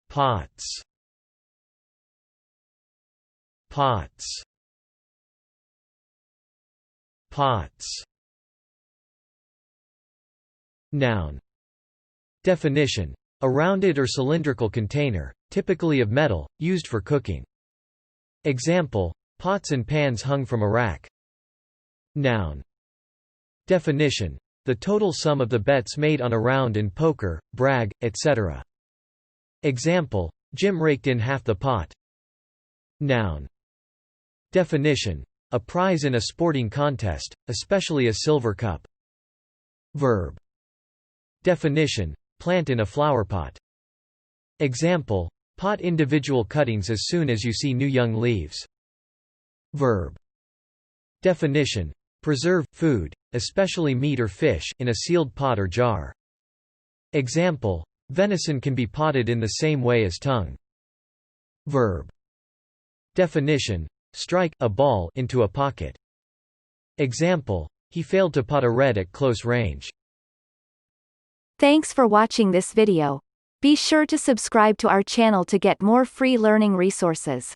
pots, pots, pots. Noun. Definition: a rounded or cylindrical container, typically of metal, used for cooking. Example: pots and pans hung from a rack. Noun. Definition: the total sum of the bets made on a round in poker, brag, etc. Example: Jim raked in half the pot. Noun. Definition: a prize in a sporting contest, especially a silver cup. Verb. Definition: plant in a flowerpot. Example: pot individual cuttings as soon as you see new young leaves. Verb. Definition: preserve food, especially meat or fish, in a sealed pot or jar. Example: venison can be potted in the same way as tongue. Verb. Definition: strike a ball into a pocket. Example: he failed to pot a red at close range. Thanks for watching this video. Be sure to subscribe to our channel to get more free learning resources.